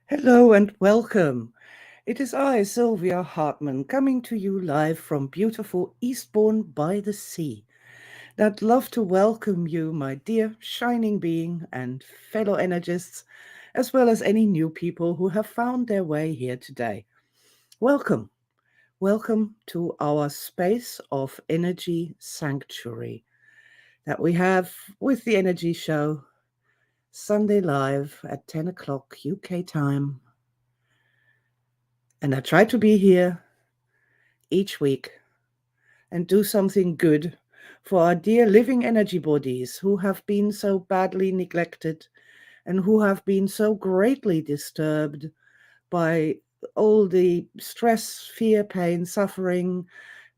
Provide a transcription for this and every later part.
Hello and welcome. It is I, Silvia Hartmann, coming to you live from beautiful Eastbourne by the Sea. I'd love to welcome you, my dear shining being and fellow energists, as well as any new people who have found their way here today. Welcome. Welcome to our space of energy sanctuary that we have with the Energy Show, Sunday live at 10 o'clock UK time. And I try to be here each week and do something good for our dear living energy bodies who have been so badly neglected and who have been so greatly disturbed by all the stress, fear, pain, suffering,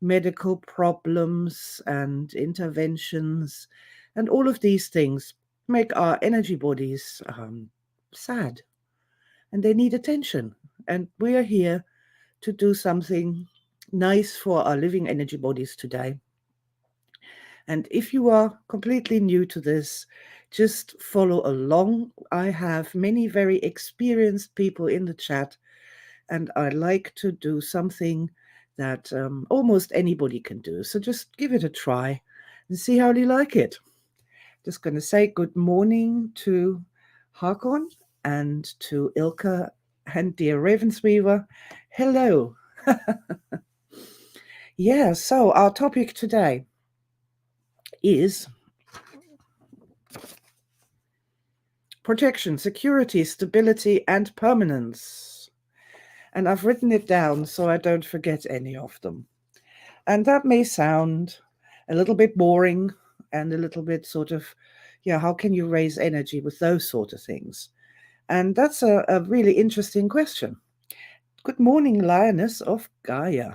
medical problems and interventions. And all of these things make our energy bodies sad, and they need attention. And we are here to do something nice for our living energy bodies today. And if you are completely new to this, just follow along. I have many very experienced people in the chat, and I like to do something that almost anybody can do. So just give it a try and see how you like it. Just going to say good morning to Hakon and to Ilka and dear Ravensweaver. Hello. Yeah, so our topic today is protection, security, stability, and permanence. And I've written it down so I don't forget any of them. And that may sound a little bit boring and a little bit sort of, how can you raise energy with those sort of things? And that's a really interesting question. Good morning, Lioness of Gaia.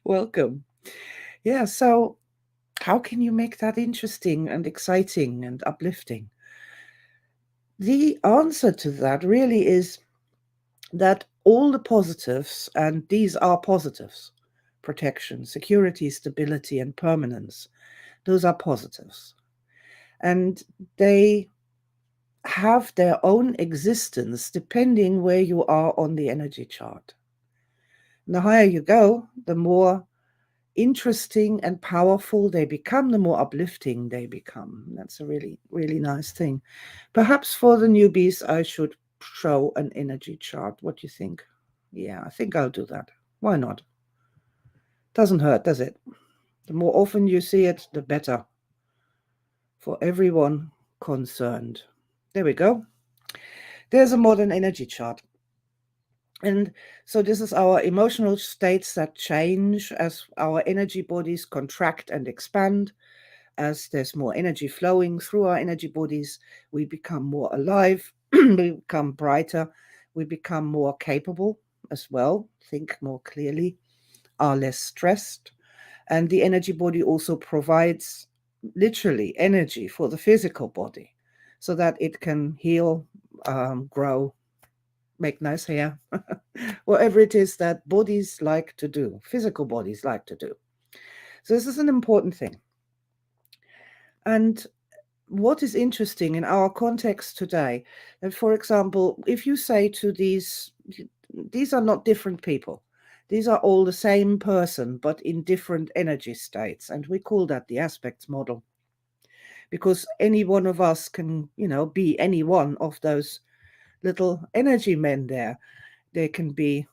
Welcome. Yeah, so how can you make that interesting and exciting and uplifting? The answer to that really is that all the positives, and these are positives, protection, security, stability, and permanence, those are positives. And they have their own existence depending where you are on the energy chart. And the higher you go, the more interesting and powerful they become, the more uplifting they become. That's a really, really nice thing. Perhaps for the newbies, I should show an energy chart. What do you think? Yeah, I think I'll do that. Why not? Doesn't hurt, does it? The more often you see it, the better for everyone concerned. There we go. There's a modern energy chart. And so this is our emotional states that change as our energy bodies contract and expand. As there's more energy flowing through our energy bodies, we become more alive, we become brighter, we become more capable as well, think more clearly, are less stressed. And the energy body also provides literally energy for the physical body so that it can heal, grow, make nice hair, whatever it is that bodies like to do, physical bodies like to do. So this is an important thing. And what is interesting in our context today, and for example, if you say to these are not different people, these are all the same person, but in different energy states. And we call that the aspects model, because any one of us can, be any one of those little energy men there. They can be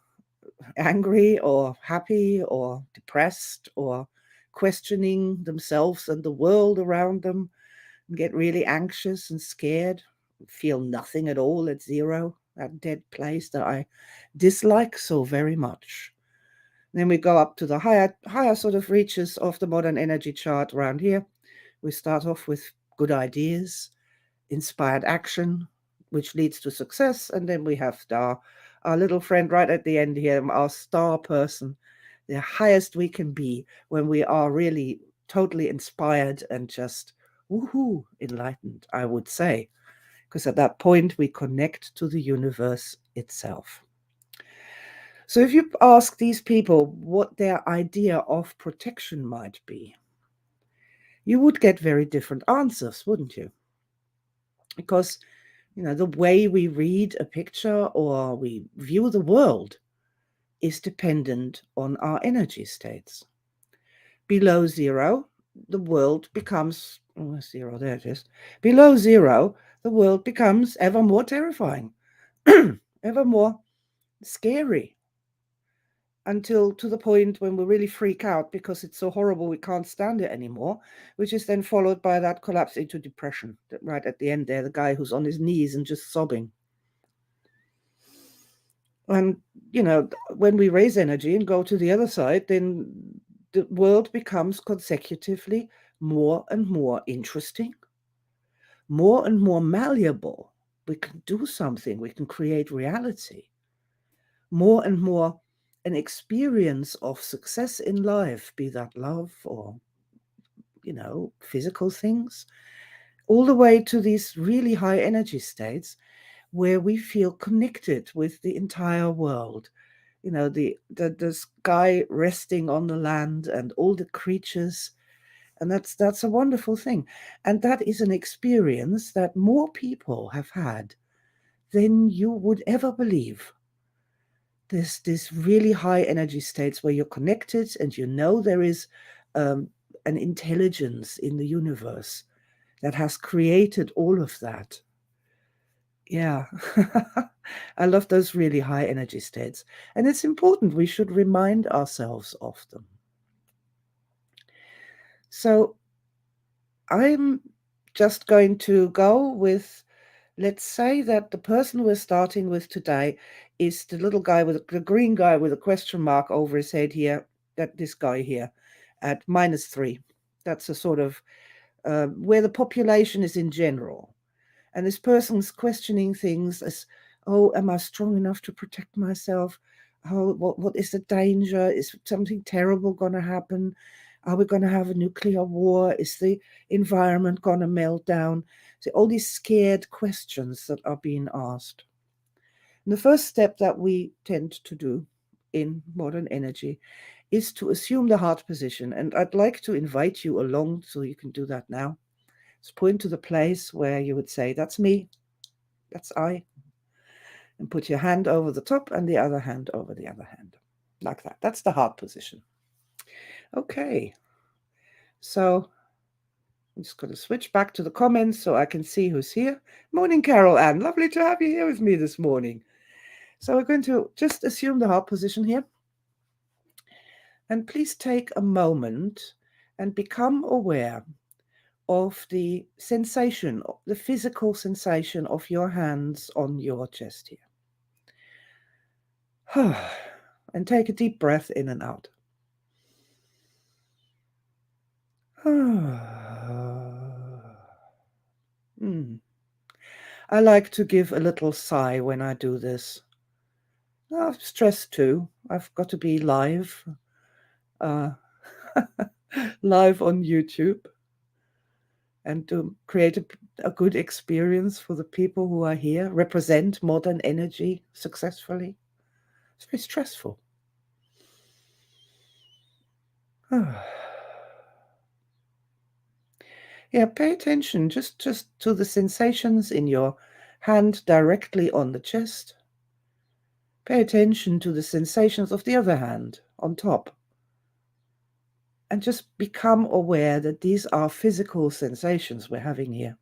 angry or happy or depressed or questioning themselves and the world around them, and get really anxious and scared, feel nothing at all at zero, that dead place that I dislike so very much. Then we go up to the higher sort of reaches of the modern energy chart around here. We start off with good ideas, inspired action, which leads to success. And then we have our little friend right at the end here, our star person, the highest we can be when we are really totally inspired and just woohoo, enlightened, I would say. Because at that point, we connect to the universe itself. So if you ask these people what their idea of protection might be, you would get very different answers, wouldn't you? Because, the way we read a picture or we view the world is dependent on our energy states. Below zero, the world becomes zero, there it is. Below zero, the world becomes ever more terrifying, ever more scary, until to the point when we really freak out because it's so horrible we can't stand it anymore, which is then followed by that collapse into depression. Right at the end there, the guy who's on his knees and just sobbing. And, when we raise energy and go to the other side, then the world becomes consecutively more and more interesting, more and more malleable. We can do something, we can create reality. More and more an experience of success in life, be that love or, physical things, all the way to these really high energy states where we feel connected with the entire world. The sky resting on the land and all the creatures. And that's a wonderful thing. And that is an experience that more people have had than you would ever believe. There's this really high energy states where you're connected and there is an intelligence in the universe that has created all of that. Yeah. I love those really high energy states. And it's important. We should remind ourselves of them. So I'm just going to go with, let's say that the person we're starting with today is the little guy with the green guy with a question mark over his head here, this guy here at -3. That's a sort of where the population is in general. And this person's questioning things as, oh, am I strong enough to protect myself? What is the danger? Is something terrible going to happen? Are we going to have a nuclear war? Is the environment going to melt down? So all these scared questions that are being asked. And the first step that we tend to do in modern energy is to assume the heart position. And I'd like to invite you along so you can do that now. Just point to the place where you would say, that's me, that's I. And put your hand over the top and the other hand over the other hand. Like that. That's the heart position. Okay. So I'm just going to switch back to the comments so I can see who's here. Morning, Carol Ann. Lovely to have you here with me this morning. So we're going to just assume the heart position here. And please take a moment and become aware of the sensation, the physical sensation of your hands on your chest here. And take a deep breath in and out. I like to give a little sigh when I do this. I'm stressed too. I've got to be live, live on YouTube, and to create a good experience for the people who are here, represent modern energy successfully. It's very stressful. Yeah, pay attention just to the sensations in your hand directly on the chest. Pay attention to the sensations of the other hand on top. And just become aware that these are physical sensations we're having here.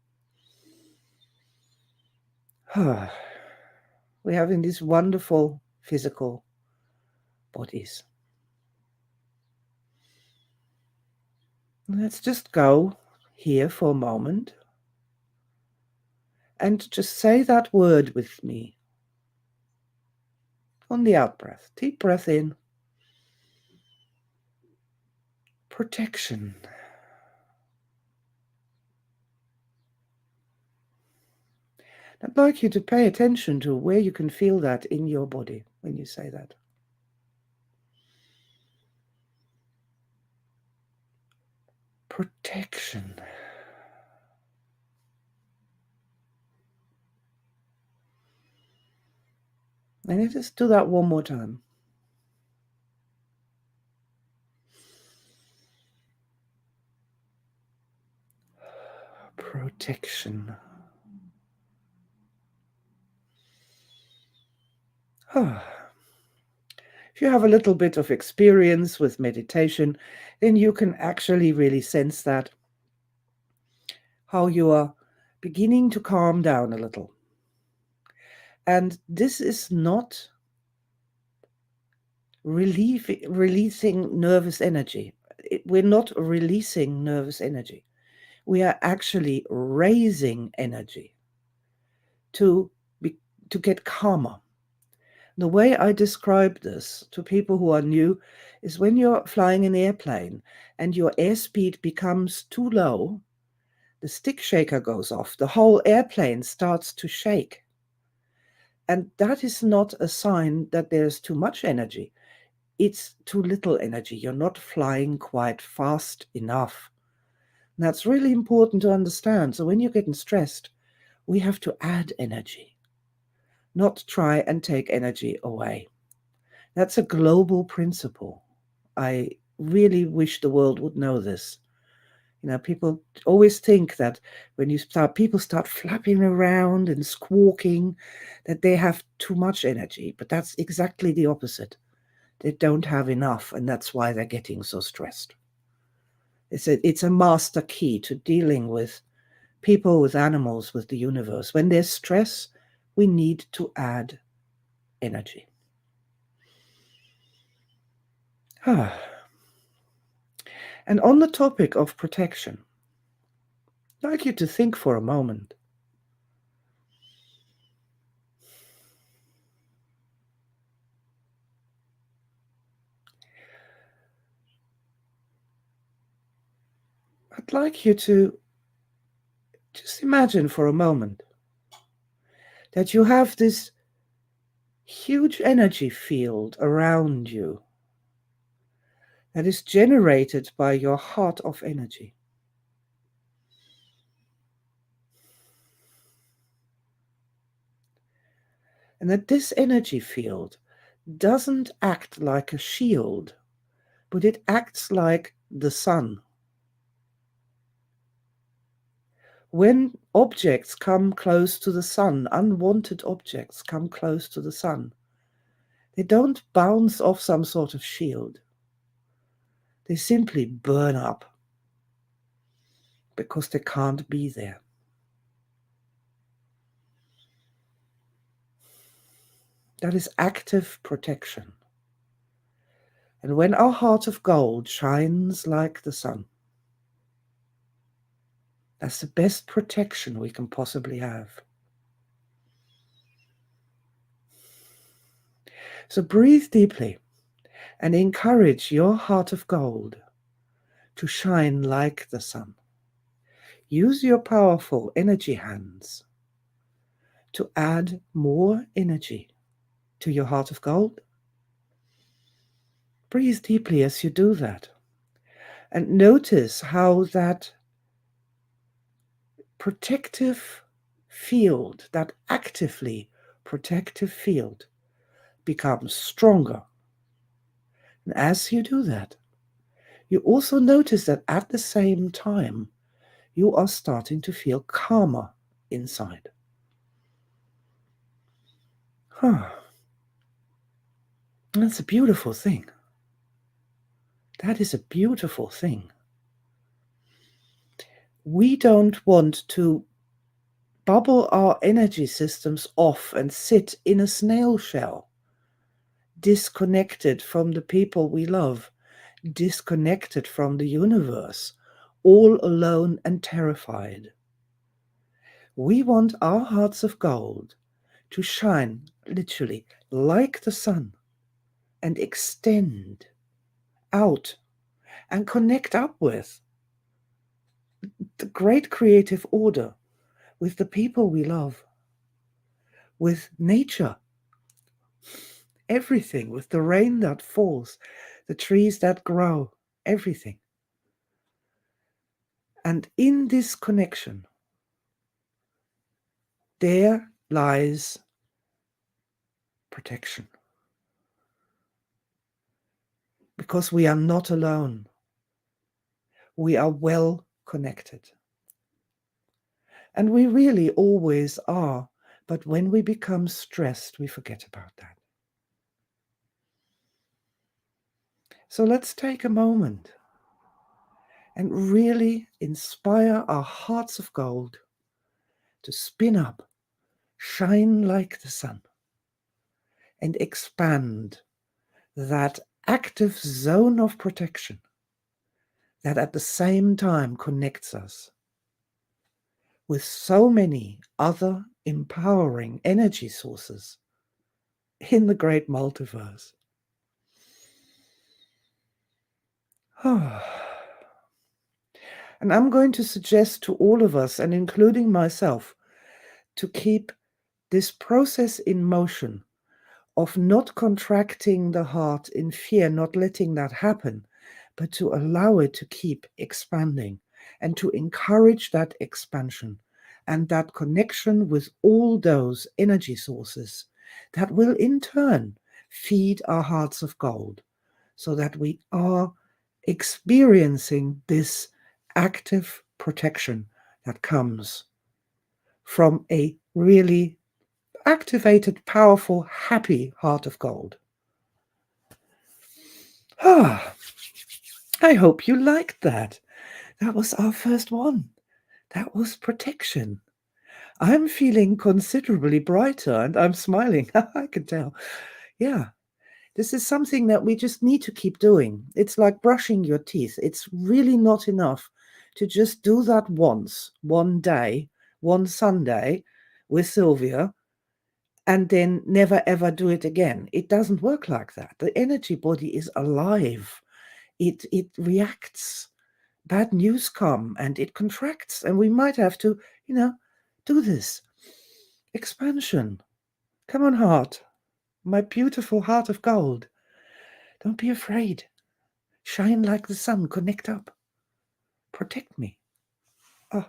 We're having these wonderful physical bodies. Let's just go here for a moment and just say that word with me. On the out breath, deep breath in. Protection. I'd like you to pay attention to where you can feel that in your body when you say that. Protection. And you just do that one more time. Protection. If you have a little bit of experience with meditation, then you can actually really sense that, how you are beginning to calm down a little. And this is not releasing nervous energy. We're not releasing nervous energy. We are actually raising energy to get calmer. The way I describe this to people who are new is when you're flying an airplane and your airspeed becomes too low, the stick shaker goes off, the whole airplane starts to shake. And that is not a sign that there's too much energy. It's too little energy. You're not flying quite fast enough. And that's really important to understand. So when you're getting stressed, we have to add energy, not try and take energy away. That's a global principle. I really wish the world would know this. People always think that when people start flapping around and squawking, that they have too much energy. But that's exactly the opposite. They don't have enough, and that's why they're getting so stressed. It's a master key to dealing with people, with animals, with the universe. When there's stress, we need to add energy. And on the topic of protection, I'd like you to think for a moment. I'd like you to just imagine for a moment that you have this huge energy field around you that is generated by your heart of energy. And that this energy field doesn't act like a shield, but it acts like the sun. When objects come close to the sun, unwanted objects come close to the sun, they don't bounce off some sort of shield. They simply burn up because they can't be there. That is active protection. And when our heart of gold shines like the sun, that's the best protection we can possibly have. So breathe deeply and encourage your heart of gold to shine like the sun. Use your powerful energy hands to add more energy to your heart of gold. Breathe deeply as you do that. And notice how that protective field, that actively protective field, becomes stronger. And as you do that, you also notice that at the same time, you are starting to feel calmer inside. That's a beautiful thing. That is a beautiful thing. We don't want to bubble our energy systems off and sit in a snail shell, disconnected from the people we love, disconnected from the universe, all alone and terrified. We want our hearts of gold to shine literally like the sun and extend out and connect up with the great creative order, with the people we love. with nature, everything, with the rain that falls, the trees that grow, everything. And in this connection, there lies protection. Because we are not alone. We are well connected. And we really always are. But when we become stressed, we forget about that. So let's take a moment and really inspire our hearts of gold to spin up, shine like the sun, and expand that active zone of protection that at the same time connects us with so many other empowering energy sources in the great multiverse. And I'm going to suggest to all of us, and including myself, to keep this process in motion of not contracting the heart in fear, not letting that happen, but to allow it to keep expanding and to encourage that expansion and that connection with all those energy sources that will in turn feed our hearts of gold, so that we are experiencing this active protection that comes from a really activated, powerful, happy heart of gold. I hope you liked that. That was our first one. That was protection. I'm feeling considerably brighter and I'm smiling. I can tell. Yeah, this is something that we just need to keep doing. It's like brushing your teeth. It's really not enough to just do that once, one day, one Sunday with Silvia, and then never ever do it again. It doesn't work like that. The energy body is alive. It reacts. Bad news come and it contracts, and we might have to, do this. Expansion. Come on, heart. My beautiful heart of gold. Don't be afraid. Shine like the sun. Connect up. Protect me. Oh.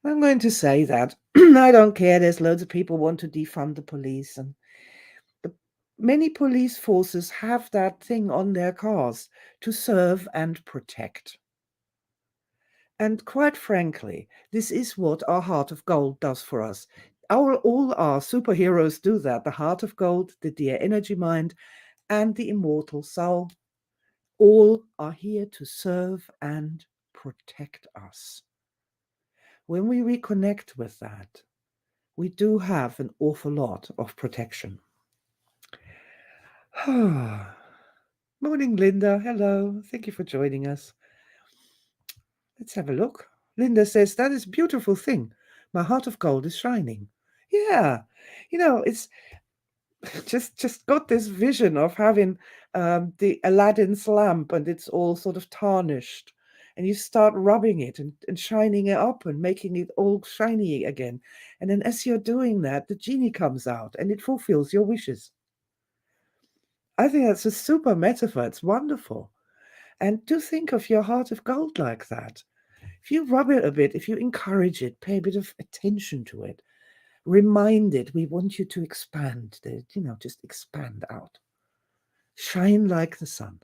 I'm going to say that. I don't care. There's loads of people want to defund the police, and many police forces have that thing on their cars to serve and protect. And quite frankly, this is what our heart of gold does for us. All our superheroes do that. The heart of gold, the dear energy mind, and the immortal soul, all are here to serve and protect us. When we reconnect with that, we do have an awful lot of protection. Morning, Linda. Hello. Thank you for joining us. Let's have a look. Linda says, that is a beautiful thing. My heart of gold is shining. Yeah. It's just got this vision of having the Aladdin's lamp, and it's all sort of tarnished. And you start rubbing it and shining it up and making it all shiny again. And then as you're doing that, the genie comes out and it fulfills your wishes. I think that's a super metaphor. It's wonderful. And do think of your heart of gold like that. If you rub it a bit, if you encourage it, pay a bit of attention to it, remind it, we want you to expand, just expand out. Shine like the sun.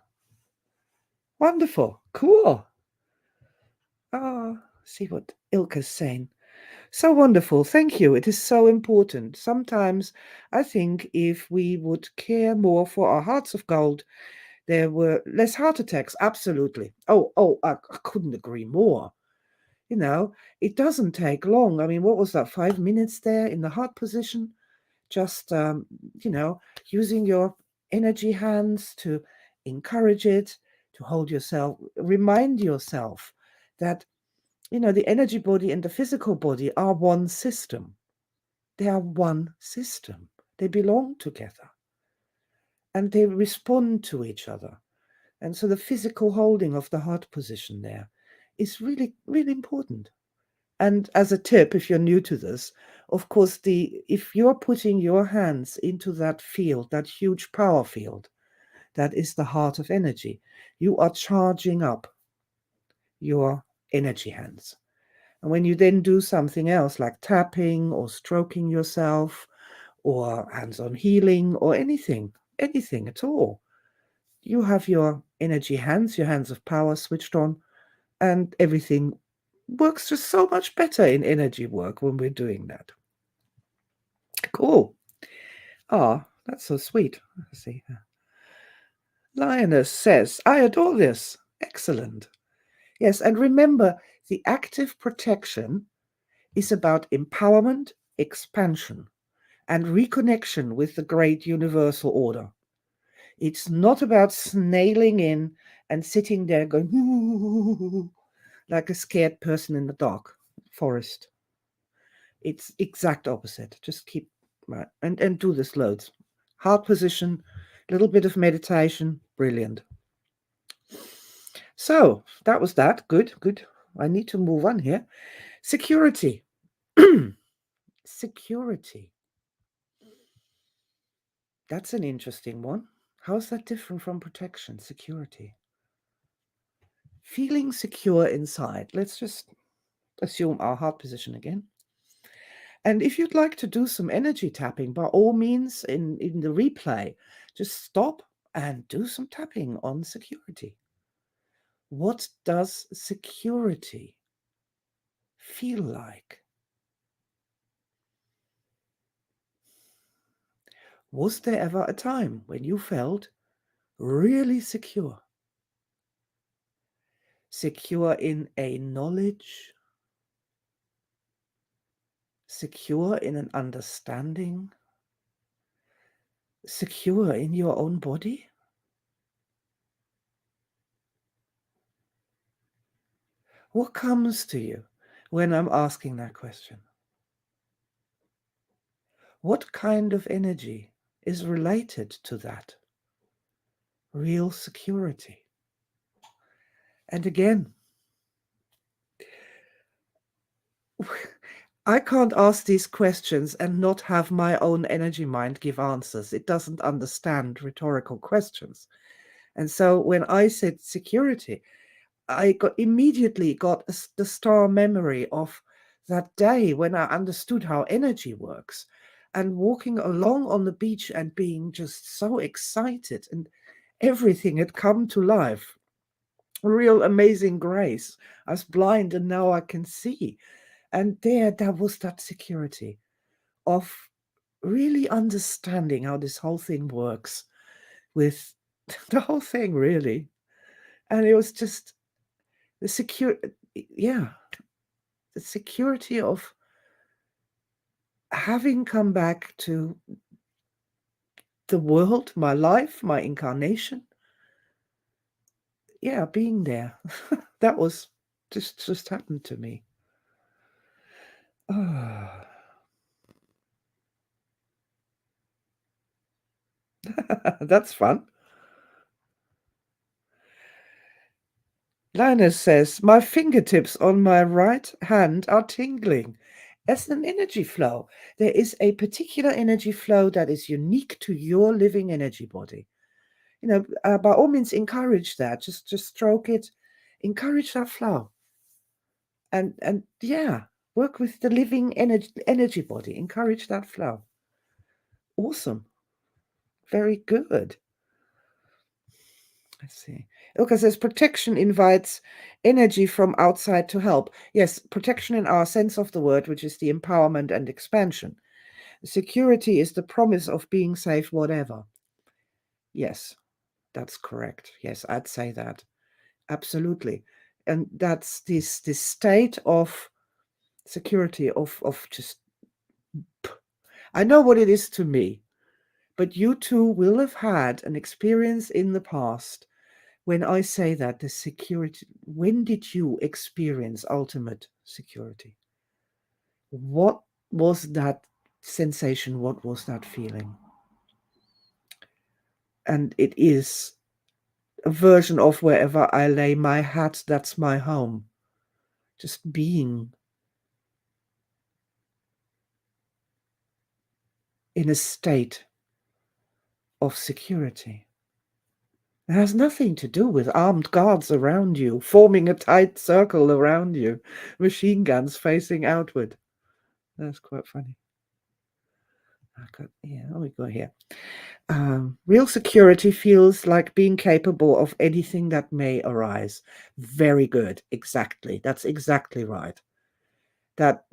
Wonderful. Cool. See what Ilka's saying. So wonderful. Thank you. It is so important. Sometimes I think if we would care more for our hearts of gold, there were less heart attacks. Absolutely. I couldn't agree more. It doesn't take long. I mean, what was that? 5 minutes there in the heart position? Just, using your energy hands to encourage it, to hold yourself, remind yourself that, the energy body and the physical body are one system. They are one system. They belong together. And they respond to each other. And so the physical holding of the heart position there is really, really important. And as a tip, if you're new to this, of course, if you're putting your hands into that field, that huge power field, that is the heart of energy, you are charging up your energy hands. And when you then do something else like tapping or stroking yourself or hands-on healing or anything at all, you have your energy hands, your hands of power switched on, and everything works just so much better in energy work when we're doing that. Cool. Ah, that's so sweet. Let's see. Lioness says, I adore this. Excellent. Yes, and remember, the active protection is about empowerment, expansion, and reconnection with the great universal order. It's not about snailing in and sitting there going, "Ooh," like a scared person in the dark forest. It's exact opposite. Just keep right and do this loads. Heart position, a little bit of meditation, brilliant. So that was that. Good, good. I need to move on here. Security. Security. That's an interesting one. How is that different from protection? Security. Feeling secure inside. Let's just assume our heart position again. And if you'd like to do some energy tapping, by all means, in the replay, just stop and do some tapping on security. What does security feel like? Was there ever a time when you felt really secure? Secure in a knowledge? Secure in an understanding? Secure in your own body? What comes to you when I'm asking that question? What kind of energy is related to that? Real security. And again, I can't ask these questions and not have my own energy mind give answers. It doesn't understand rhetorical questions. And so when I said security, I immediately got the star memory of that day when I understood how energy works and walking along on the beach and being just so excited and everything had come to life. Real amazing grace. I was blind and now I can see. And there was that security of really understanding how this whole thing works with the whole thing, really. And it was just the the security of having come back to the world, my life, my incarnation. Yeah, being there. That was just happened to me. Ah, that's fun. Linus says, my fingertips on my right hand are tingling. As an energy flow, there is a particular energy flow that is unique to your living energy body. By all means, encourage that. Just stroke it, encourage that flow, and yeah, work with the living energy body. Encourage that flow. Awesome, very good. Let's see. Ilka says protection invites energy from outside to help. Yes, protection in our sense of the word, which is the empowerment and expansion. Security is the promise of being safe, whatever. Yes, that's correct. Yes, I'd say that. Absolutely. And that's this state of security of just I know what it is to me, but you too will have had an experience in the past. When I say that, the security, when did you experience ultimate security? What was that sensation? What was that feeling? And it is a version of wherever I lay my hat, that's my home. Just being in a state of security. It has nothing to do with armed guards around you, forming a tight circle around you, machine guns facing outward. That's quite funny. We go here. Real security feels like being capable of anything that may arise. Very good. Exactly. That's exactly right. That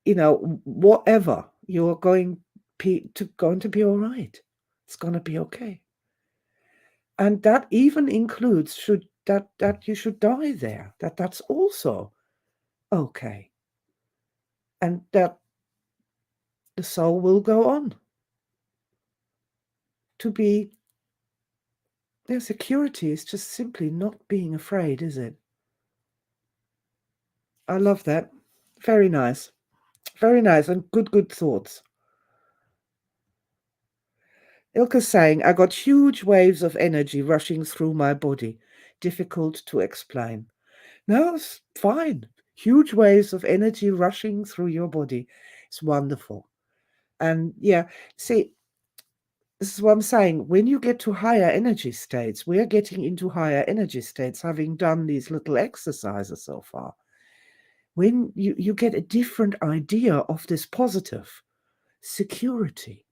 whatever, you're going to be all right. It's going to be okay. And that even includes that you should die there. That's also okay. And that the soul will go on to be. Their security is just simply not being afraid, is it? I love that. Very nice. Very nice and good thoughts. Ilka's saying, I got huge waves of energy rushing through my body. Difficult to explain. No, it's fine. Huge waves of energy rushing through your body. It's wonderful. And yeah, see, this is what I'm saying. When you get to higher energy states, we're getting into higher energy states, having done these little exercises so far. When you get a different idea of this positive security,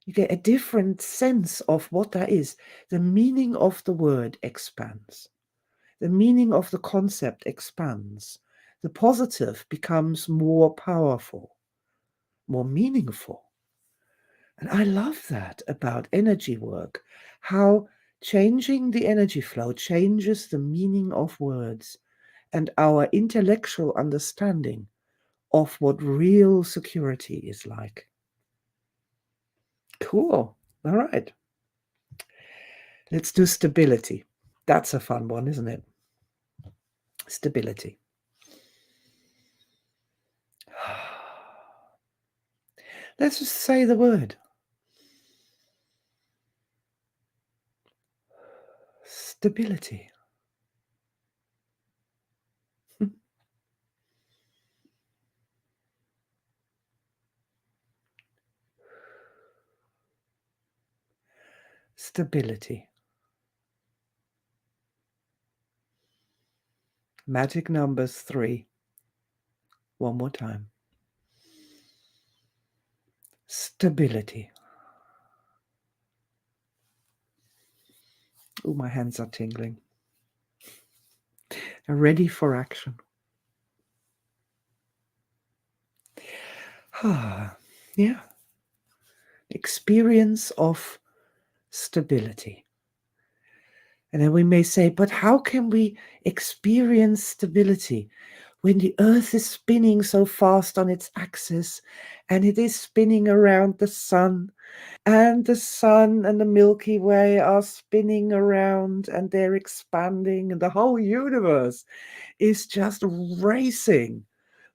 you get a different sense of what that is. The meaning of the word expands. The meaning of the concept expands. The positive becomes more powerful, more meaningful. And I love that about energy work, how changing the energy flow changes the meaning of words and our intellectual understanding of what real security is like. Cool. All right. Let's do stability. That's a fun one, isn't it? Stability. Let's just say the word. Stability. Stability. Magic numbers 3. One more time. Stability. Oh, my hands are tingling. They're ready for action. Yeah. Experience of stability. And then we may say, but how can we experience stability when the Earth is spinning so fast on its axis and it is spinning around the sun, and the sun and the Milky Way are spinning around and they're expanding, and the whole universe is just racing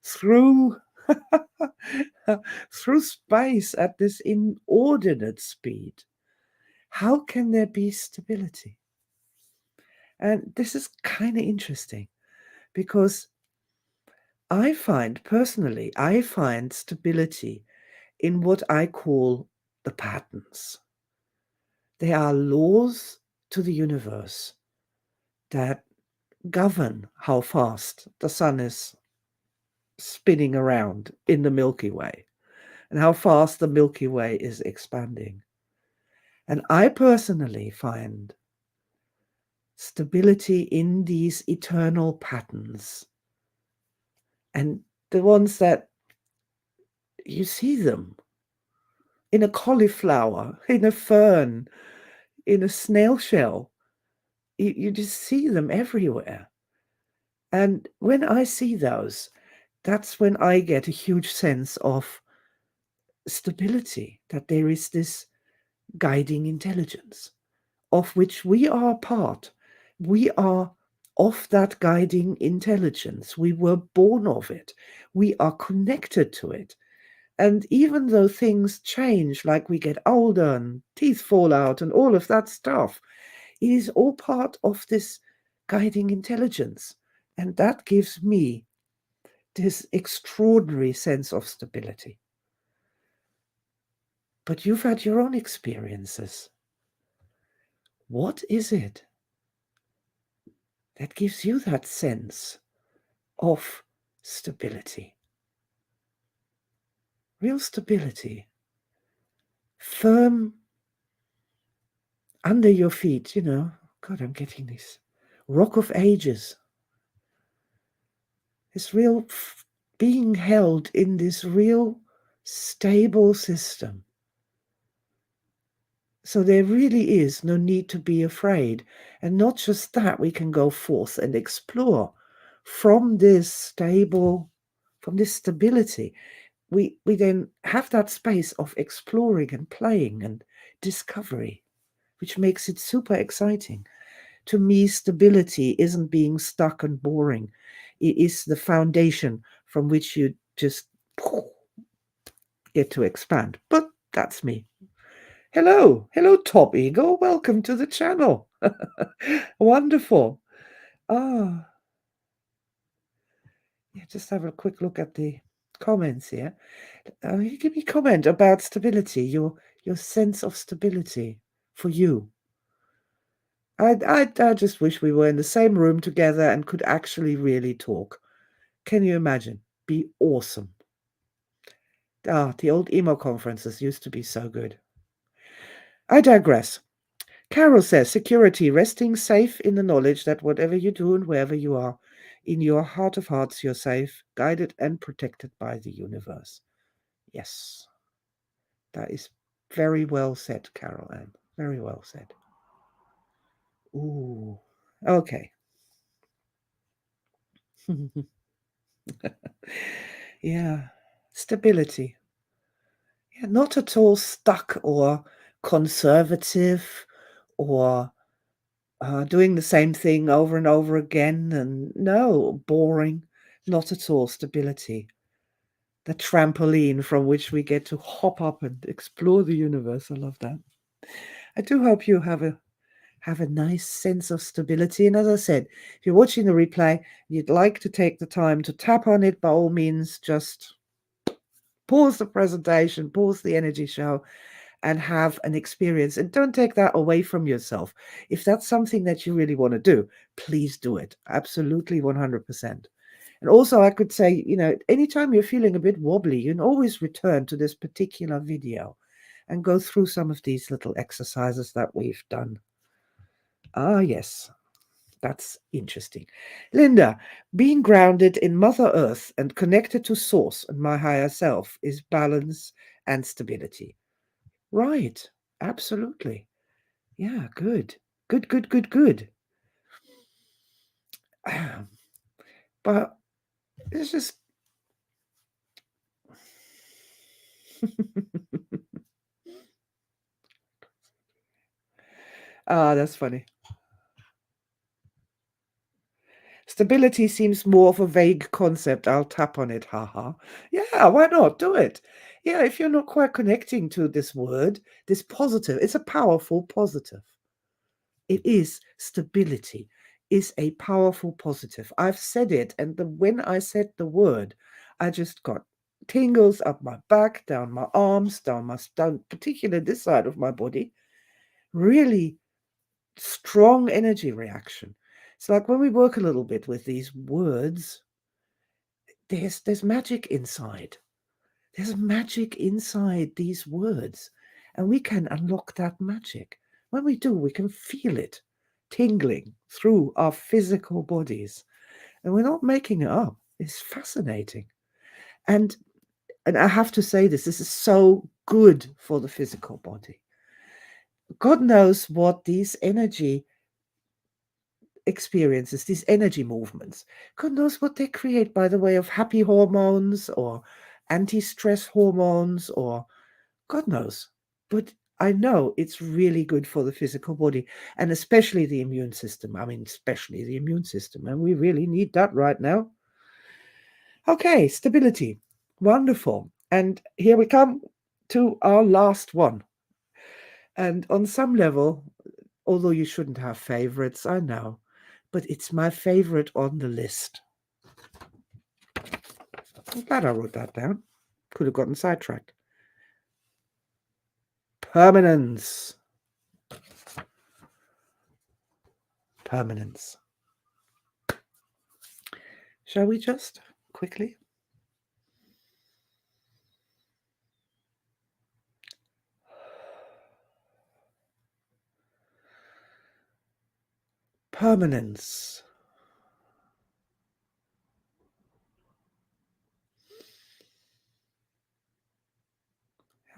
through through space at this inordinate speed? How can there be stability? And this is kind of interesting because I find stability in what I call the patterns. They are laws to the universe that govern how fast the sun is spinning around in the Milky Way and how fast the Milky Way is expanding. And I personally find stability in these eternal patterns, and the ones that you see them in a cauliflower, in a fern, in a snail shell. You just see them everywhere. And when I see those, that's when I get a huge sense of stability, that there is this guiding intelligence of which we are a part. We are of that guiding intelligence. We were born of it. We are connected to it. And even though things change, like we get older and teeth fall out and all of that stuff, it is all part of this guiding intelligence. And that gives me this extraordinary sense of stability. but you've had your own experiences. What is it that gives you that sense of stability? Real stability. Firm under your feet, God, I'm getting this. Rock of Ages. This real being held in this real stable system. So there really is no need to be afraid. And not just that, we can go forth and explore from this stability. We then have that space of exploring and playing and discovery, which makes it super exciting. To me, stability isn't being stuck and boring. It is the foundation from which you just get to expand. But that's me. Hello, Top Ego. Welcome to the channel. Wonderful. Ah, yeah, just have a quick look at the comments here. You give me a comment about stability, your sense of stability for you. I just wish we were in the same room together and could actually really talk. Can you imagine? Be awesome. The old emo conferences used to be so good. I digress. Carol says, security, resting safe in the knowledge that whatever you do and wherever you are, in your heart of hearts, you're safe, guided and protected by the universe. Yes. That is very well said, Carol Ann. Very well said. Ooh. Okay. Yeah. Stability. Yeah, not at all stuck or conservative or doing the same thing over and over again. And no, boring. Not at all. Stability. The trampoline from which we get to hop up and explore the universe. I love that. I do hope you have a nice sense of stability. And as I said, if you're watching the replay, you'd like to take the time to tap on it, by all means, just pause the presentation, pause the energy show, and have an experience. And don't take that away from yourself. If that's something that you really want to do, please do it. Absolutely 100%. And also, I could say, anytime you're feeling a bit wobbly, you can always return to this particular video and go through some of these little exercises that we've done. Ah, yes, that's interesting. Linda, being grounded in Mother Earth and connected to Source and my higher self is balance and stability. Right, absolutely. Yeah, good. Good. But it's just... that's funny. Stability seems more of a vague concept. I'll tap on it, haha. Yeah, why not? Do it. Yeah, if you're not quite connecting to this word, this positive, it's a powerful positive. It is stability, is a powerful positive. I've said it, and when I said the word, I just got tingles up my back, down my arms, down particularly this side of my body. Really strong energy reaction. It's like when we work a little bit with these words, there's magic inside. There's magic inside these words, and we can unlock that magic. When we do, we can feel it tingling through our physical bodies, and we're not making it up. It's fascinating. And I have to say this is so good for the physical body. God knows what these energy experiences, these energy movements, God knows what they create by the way of happy hormones or anti-stress hormones, or God knows. But I know it's really good for the physical body, and especially the immune system. I mean, especially the immune system. And we really need that right now. Okay, stability. Wonderful. And here we come to our last one. And on some level, although you shouldn't have favorites, I know, but it's my favorite on the list. I'm glad I wrote that down. Could have gotten sidetracked. Permanence. Permanence. Shall we just quickly? Permanence.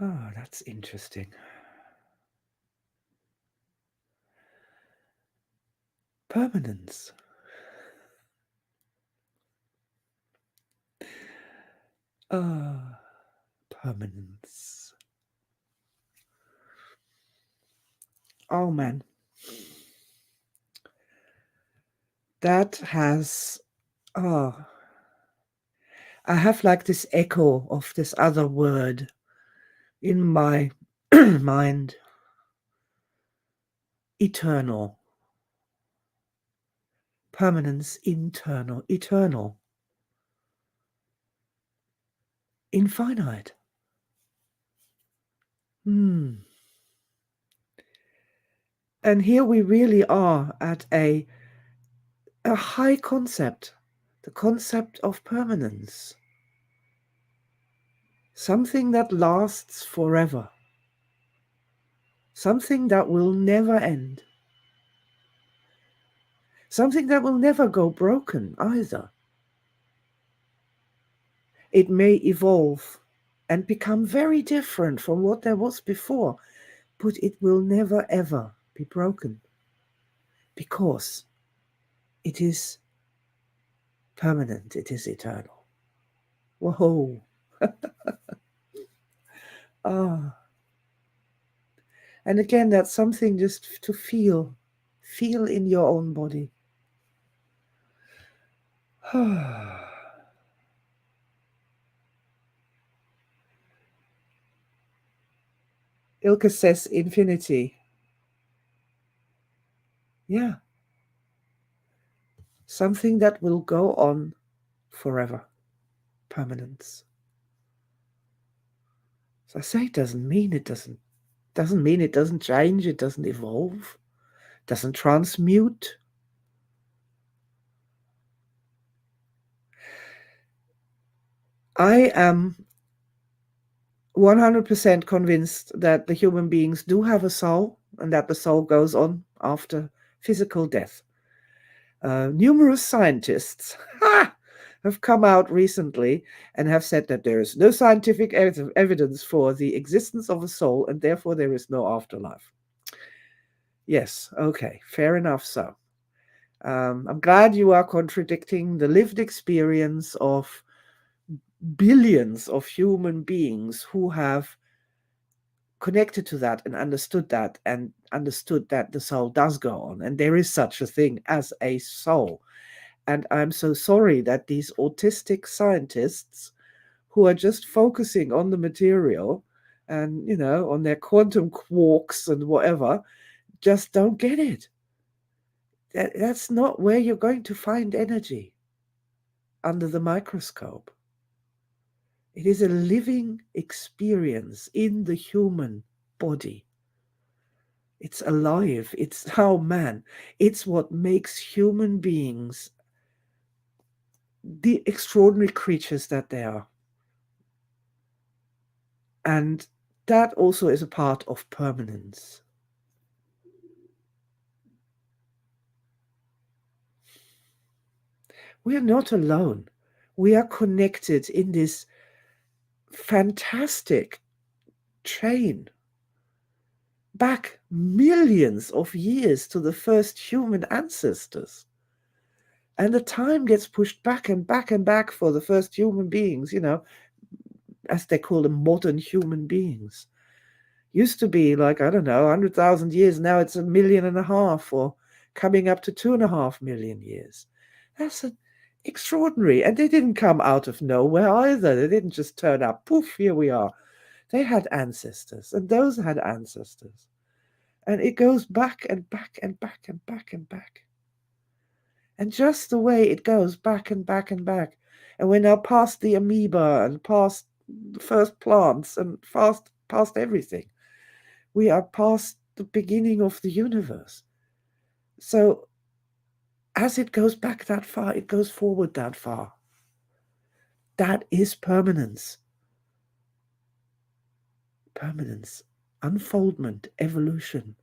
Oh, that's interesting. Permanence. Ah, permanence. Oh man. That has, oh, I have like this echo of this other word in my mind. Eternal. Permanence, internal, eternal. Infinite. And here we really are at a high concept, the concept of permanence. Something that lasts forever. Something that will never end. Something that will never go broken either. It may evolve and become very different from what there was before, but it will never ever be broken because it is permanent, it is eternal. Whoa. Ah. And again, that's something just to feel in your own body. Ilke says infinity. Yeah. Something that will go on forever. Permanence. As I say, it doesn't mean it doesn't change, it doesn't evolve, doesn't transmute. I am 100% convinced that the human beings do have a soul and that the soul goes on after physical death. Numerous scientists have come out recently and have said that there is no scientific evidence for the existence of a soul and therefore there is no afterlife. Yes, okay, fair enough so. I'm glad you are contradicting the lived experience of billions of human beings who have connected to that and understood that the soul does go on and there is such a thing as a soul. And I'm so sorry that these autistic scientists who are just focusing on the material and, on their quantum quarks and whatever, just don't get it. That's not where you're going to find energy under the microscope. It is a living experience in the human body. It's alive. It's man. It's what makes human beings the extraordinary creatures that they are. And that also is a part of permanence. We are not alone. We are connected in this fantastic chain back millions of years to the first human ancestors. And the time gets pushed back and back and back for the first human beings, as they call them, modern human beings. Used to be like, I don't know, 100,000 years. Now it's 1.5 million or coming up to 2.5 million years. That's extraordinary. And they didn't come out of nowhere either. They didn't just turn up, poof, here we are. They had ancestors, and those had ancestors. And it goes back and back and back and back and back. And just the way it goes back and back and back. And we're now past the amoeba and past the first plants and past everything. We are past the beginning of the universe. So as it goes back that far, it goes forward that far. That is permanence. Permanence, unfoldment, evolution.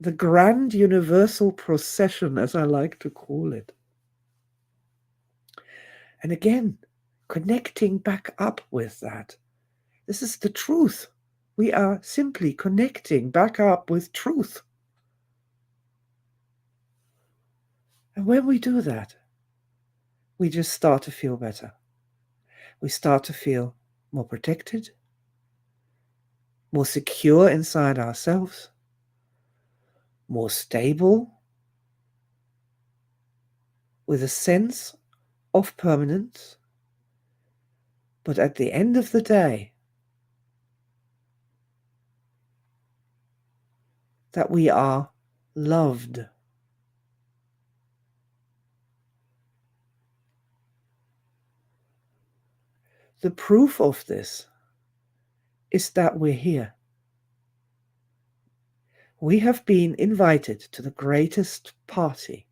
The grand universal procession, as I like to call it. And again, connecting back up with that. This is the truth. We are simply connecting back up with truth. And when we do that, we just start to feel better. We start to feel more protected, more secure inside ourselves, more stable, with a sense of permanence. But at the end of the day, that we are loved. The proof of this is that we're here. We have been invited to the greatest party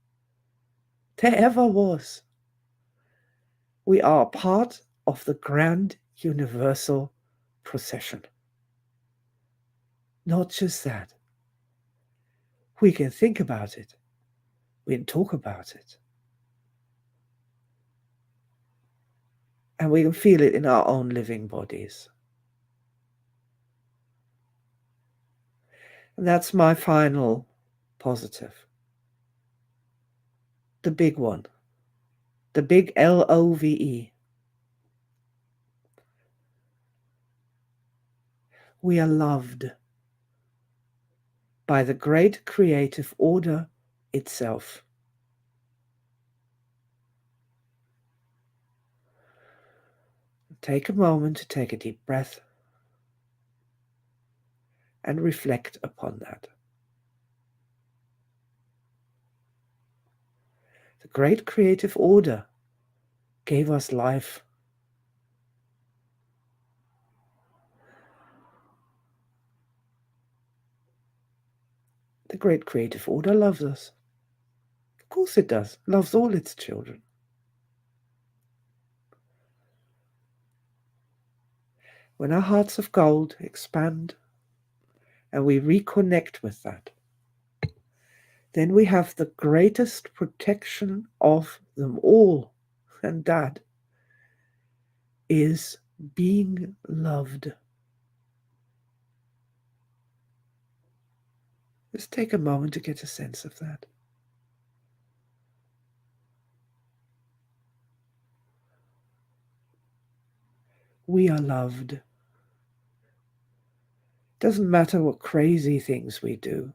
there ever was. We are part of the grand universal procession. Not just that. We can think about it. We can talk about it. And we can feel it in our own living bodies. And that's my final positive. The big one. The big LOVE. We are loved by the great creative order itself. Take a moment to take a deep breath and reflect upon that. The great creative order gave us life. The great creative order loves us. Of course it does. Loves all its children. When our hearts of gold expand and we reconnect with that, then we have the greatest protection of them all, and that is being loved. Just take a moment to get a sense of that. We are loved. Doesn't matter what crazy things we do.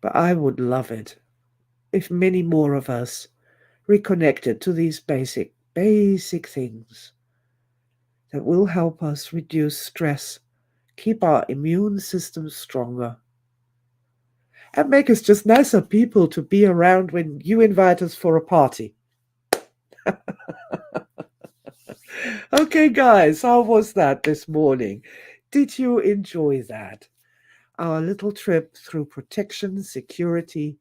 But I would love it if many more of us reconnected to these basic things that will help us reduce stress, keep our immune system stronger, and make us just nicer people to be around when you invite us for a party. Okay, guys, how was that this morning? Did you enjoy that? Our little trip through protection, security,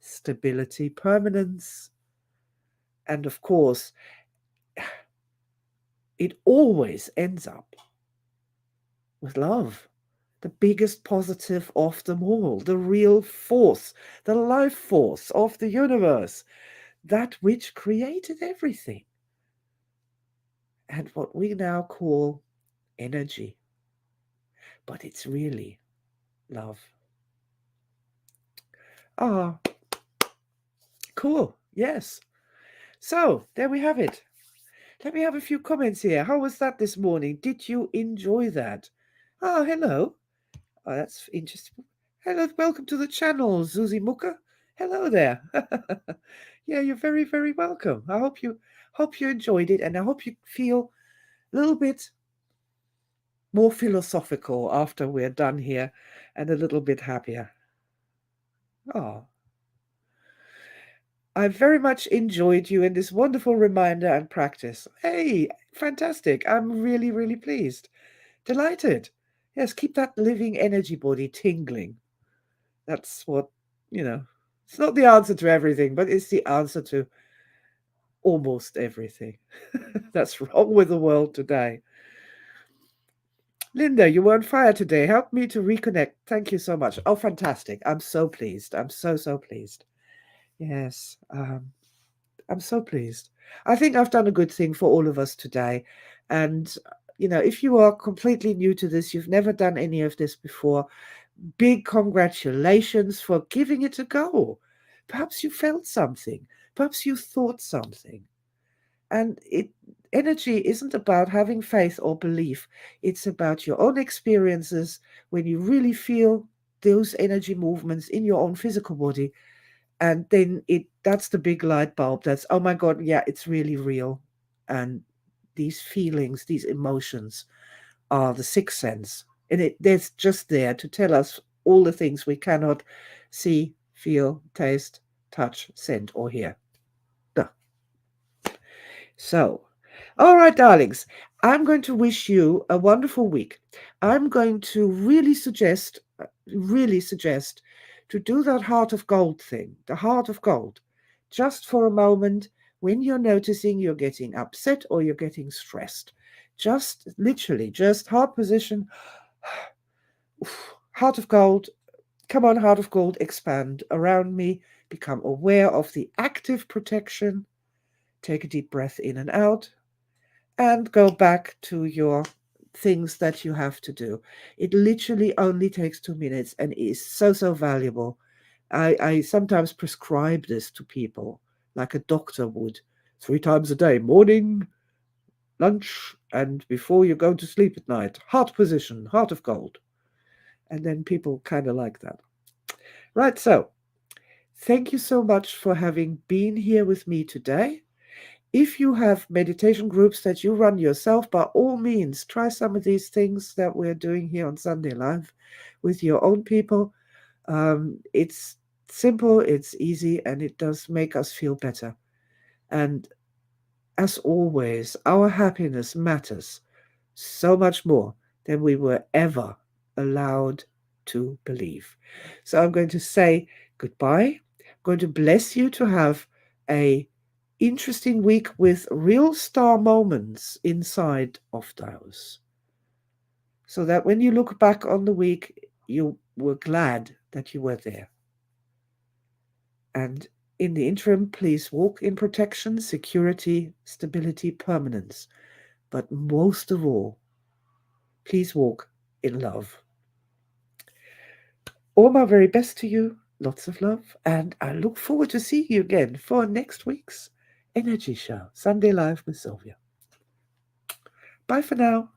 stability, permanence, and of course, it always ends up with love. The biggest positive of them all, the real force, the life force of the universe, that which created everything. And what we now call energy. But it's really love. Ah, cool. Yes. So there we have it. Let me have a few comments here. How was that this morning? Did you enjoy that? Ah, hello. Oh, that's interesting. Hello, welcome to the channel, Zuzi Muka. Hello there. Yeah, you're very, very welcome. I hope you enjoyed it, and I hope you feel a little bit more philosophical after we're done here, and a little bit happier. Oh. I very much enjoyed you in this wonderful reminder and practice. Hey, fantastic. I'm really, really pleased. Delighted. Yes, keep that living energy body tingling. That's what, you know, it's not the answer to everything, but it's the answer to almost everything that's wrong with the world today. Linda, you were on fire today. Help me to reconnect. Thank you so much. Oh, fantastic. I'm so pleased. I'm so, so pleased. Yes, I'm so pleased. I think I've done a good thing for all of us today. And, if you are completely new to this, you've never done any of this before, big congratulations for giving it a go. Perhaps you felt something. Perhaps you thought something. And energy isn't about having faith or belief. It's about your own experiences when you really feel those energy movements in your own physical body. And then that's the big light bulb. That's, oh my God, yeah, it's really real. And these feelings, these emotions are the sixth sense. And they're just there to tell us all the things we cannot see, feel, taste, touch, scent, or hear. Duh. So, all right, darlings, I'm going to wish you a wonderful week. I'm going to really suggest to do that heart of gold thing, the heart of gold, just for a moment when you're noticing you're getting upset or you're getting stressed. Just literally, just heart position, heart of gold. Come on, heart of gold, expand around me. Become aware of the active protection. Take a deep breath in and out and go back to your things that you have to do. It literally only takes 2 minutes and is so, so valuable. I sometimes prescribe this to people like a doctor would 3 times a day, morning, lunch, and before you go to sleep at night. Heart position, heart of gold. And then people kind of like that. Right, so thank you so much for having been here with me today. If you have meditation groups that you run yourself, by all means, try some of these things that we're doing here on Sunday Live with your own people. It's simple, it's easy, and it does make us feel better. And as always, our happiness matters so much more than we were ever allowed to believe. So I'm going to say goodbye. I'm going to bless you to have a interesting week with real star moments inside of those. So that when you look back on the week, you were glad that you were there. And in the interim, please walk in protection, security, stability, permanence. But most of all, please walk in love. All my very best to you. Lots of love. And I look forward to seeing you again for next week's Energy Show, Sunday Live with Silvia. Bye for now.